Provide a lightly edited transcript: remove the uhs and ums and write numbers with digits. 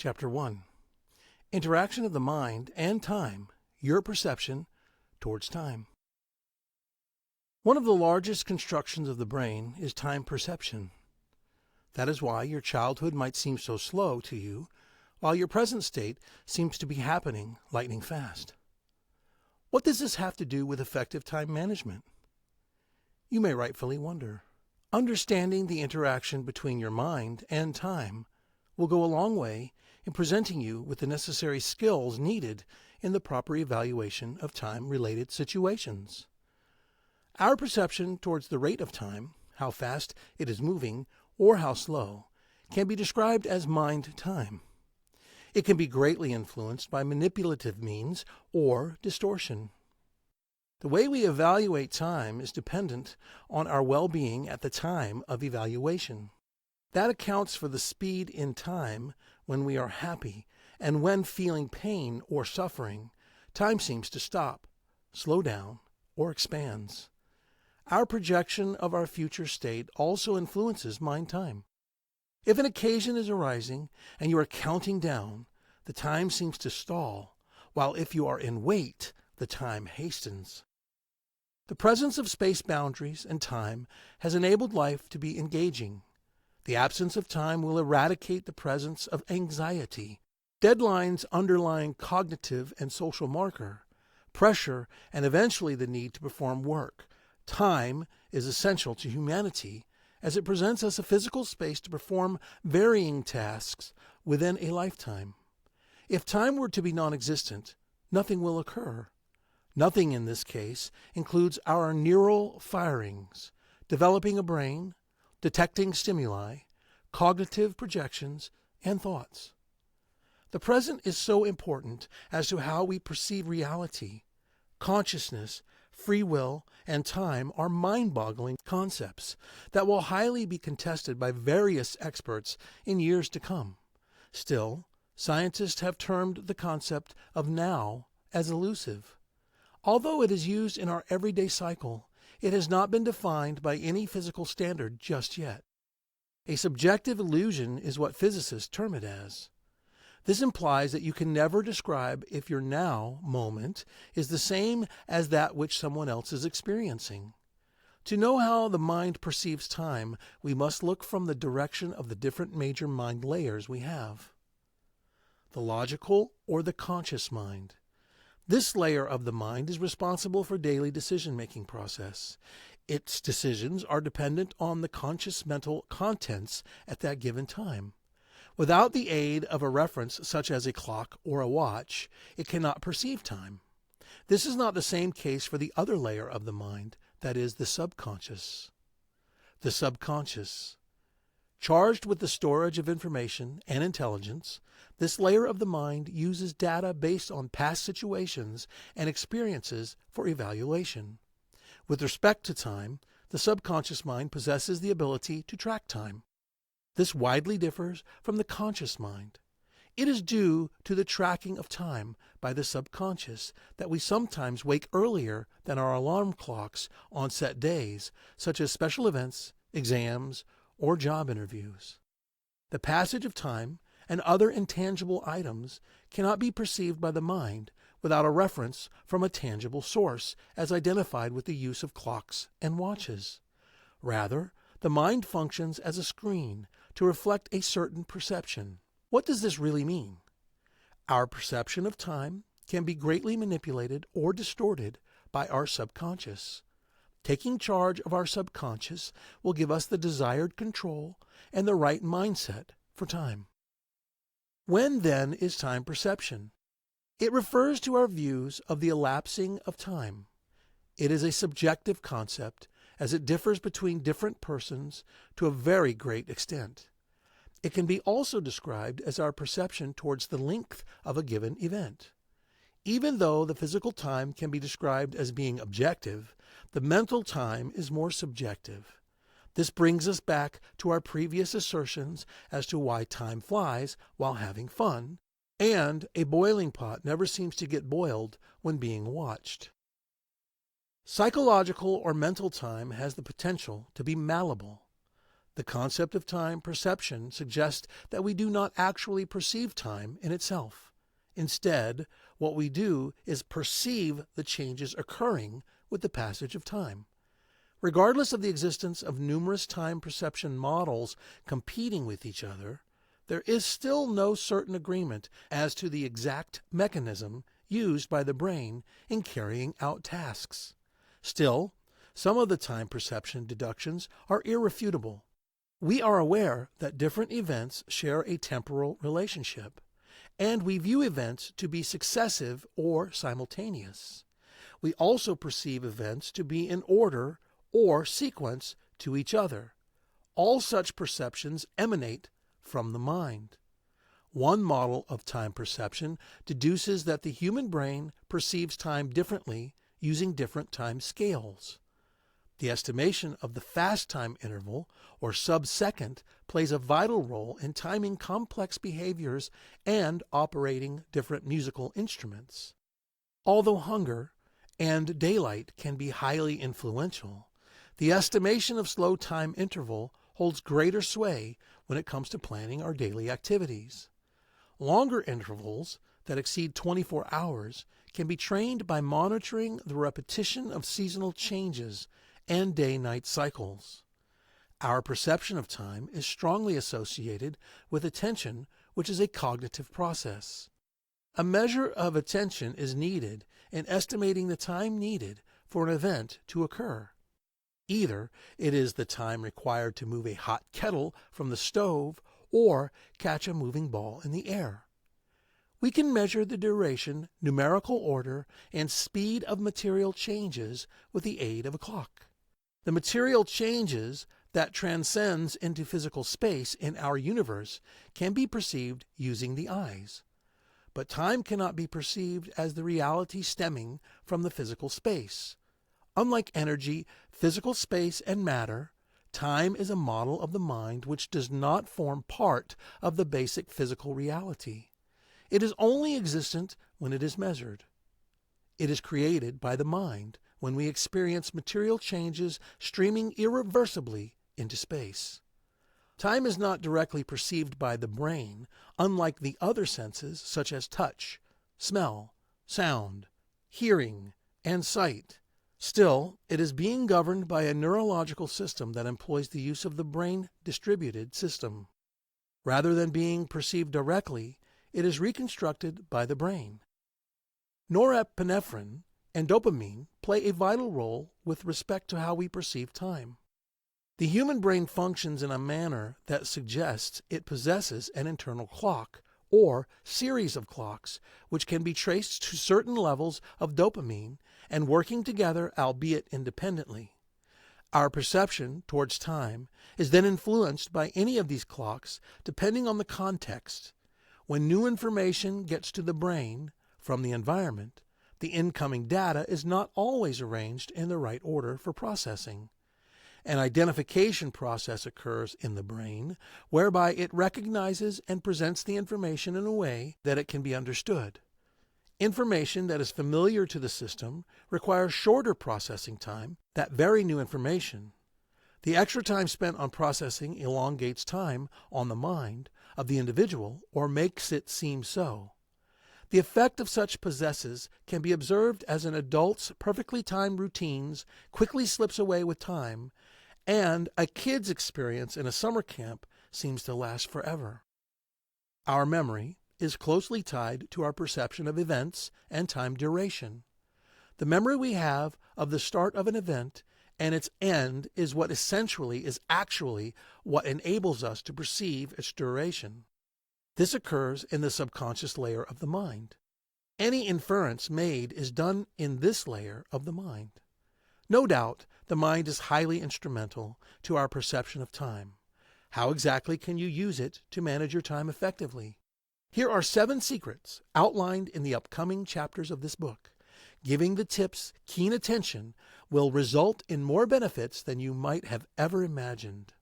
Chapter 1. Interaction of the Mind and Time, Your Perception Towards Time. One of the largest constructions of the brain is time perception. That is why your childhood might seem so slow to you, while your present state seems to be happening lightning fast. What does this have to do with effective time management? You may rightfully wonder. Understanding the interaction between your mind and time will go a long way in presenting you with the necessary skills needed in the proper evaluation of time-related situations. Our perception towards the rate of time, how fast it is moving or how slow, can be described as mind time. It can be greatly influenced by manipulative means or distortion. The way we evaluate time is dependent on our well-being at the time of evaluation. That accounts for the speed in time when we are happy, and when feeling pain or suffering, time seems to stop, slow down, or expands. Our projection of our future state also influences mind time. If an occasion is arising and you are counting down, the time seems to stall, while if you are in wait, the time hastens. The presence of space boundaries and time has enabled life to be engaging. The absence of time will eradicate the presence of anxiety, deadlines underlying cognitive and social marker, pressure, and eventually the need to perform work. Time is essential to humanity as it presents us a physical space to perform varying tasks within a lifetime. If time were to be non-existent, nothing will occur. Nothing in this case includes our neural firings, developing a brain, detecting stimuli, cognitive projections, and thoughts. The present is so important as to how we perceive reality. Consciousness, free will, and time are mind-boggling concepts that will highly be contested by various experts in years to come. Still, scientists have termed the concept of now as elusive. Although it is used in our everyday cycle, it has not been defined by any physical standard just yet. A subjective illusion is what physicists term it as. This implies that you can never describe if your now moment is the same as that which someone else is experiencing. To know how the mind perceives time, we must look from the direction of the different major mind layers we have. The logical or the conscious mind. This layer of the mind is responsible for daily decision-making process. Its decisions are dependent on the conscious mental contents at that given time. Without the aid of a reference such as a clock or a watch, it cannot perceive time. This is not the same case for the other layer of the mind, that is, the subconscious. The subconscious. Charged with the storage of information and intelligence, this layer of the mind uses data based on past situations and experiences for evaluation. With respect to time, the subconscious mind possesses the ability to track time. This widely differs from the conscious mind. It is due to the tracking of time by the subconscious that we sometimes wake earlier than our alarm clocks on set days, such as special events, exams, or job interviews. The passage of time and other intangible items cannot be perceived by the mind without a reference from a tangible source as identified with the use of clocks and watches. Rather, the mind functions as a screen to reflect a certain perception. What does this really mean? Our perception of time can be greatly manipulated or distorted by our subconscious. Taking charge of our subconscious will give us the desired control and the right mindset for time. When, then, is time perception? It refers to our views of the elapsing of time. It is a subjective concept as it differs between different persons to a very great extent. It can be also described as our perception towards the length of a given event. Even though the physical time can be described as being objective, the mental time is more subjective. This brings us back to our previous assertions as to why time flies while having fun, and a boiling pot never seems to get boiled when being watched. Psychological or mental time has the potential to be malleable. The concept of time perception suggests that we do not actually perceive time in itself. Instead, what we do is perceive the changes occurring with the passage of time. Regardless of the existence of numerous time perception models competing with each other, there is still no certain agreement as to the exact mechanism used by the brain in carrying out tasks. Still, some of the time perception deductions are irrefutable. We are aware that different events share a temporal relationship, and we view events to be successive or simultaneous. We also perceive events to be in order or sequence to each other. All such perceptions emanate from the mind. One model of time perception deduces that the human brain perceives time differently using different time scales. The estimation of the fast time interval, or sub-second, plays a vital role in timing complex behaviors and operating different musical instruments. Although hunger and daylight can be highly influential, the estimation of slow time interval holds greater sway when it comes to planning our daily activities. Longer intervals that exceed 24 hours can be trained by monitoring the repetition of seasonal changes and day-night cycles. Our perception of time is strongly associated with attention, which is a cognitive process. A measure of attention is needed in estimating the time needed for an event to occur. Either it is the time required to move a hot kettle from the stove or catch a moving ball in the air. We can measure the duration, numerical order, and speed of material changes with the aid of a clock. The material changes that transcends into physical space in our universe can be perceived using the eyes. But time cannot be perceived as the reality stemming from the physical space. Unlike energy, physical space, and matter, time is a model of the mind which does not form part of the basic physical reality. It is only existent when it is measured. It is created by the mind when we experience material changes streaming irreversibly into space. Time is not directly perceived by the brain, unlike the other senses such as touch, smell, sound, hearing, and sight. Still, it is being governed by a neurological system that employs the use of the brain-distributed system. Rather than being perceived directly, it is reconstructed by the brain. Norepinephrine and dopamine play a vital role with respect to how we perceive time. The human brain functions in a manner that suggests it possesses an internal clock, or series of clocks, which can be traced to certain levels of dopamine and working together, albeit independently. Our perception towards time is then influenced by any of these clocks depending on the context. When new information gets to the brain from the environment, the incoming data is not always arranged in the right order for processing. An identification process occurs in the brain whereby it recognizes and presents the information in a way that it can be understood. Information that is familiar to the system requires shorter processing time than very new information. The extra time spent on processing elongates time on the mind of the individual or makes it seem so. The effect of such possesses can be observed as an adult's perfectly timed routines quickly slips away with time, and a kid's experience in a summer camp seems to last forever. Our memory is closely tied to our perception of events and time duration. The memory we have of the start of an event and its end is what essentially is actually what enables us to perceive its duration. This occurs in the subconscious layer of the mind. Any inference made is done in this layer of the mind. No doubt, the mind is highly instrumental to our perception of time. How exactly can you use it to manage your time effectively? Here are 7 secrets outlined in the upcoming chapters of this book. Giving the tips keen attention will result in more benefits than you might have ever imagined.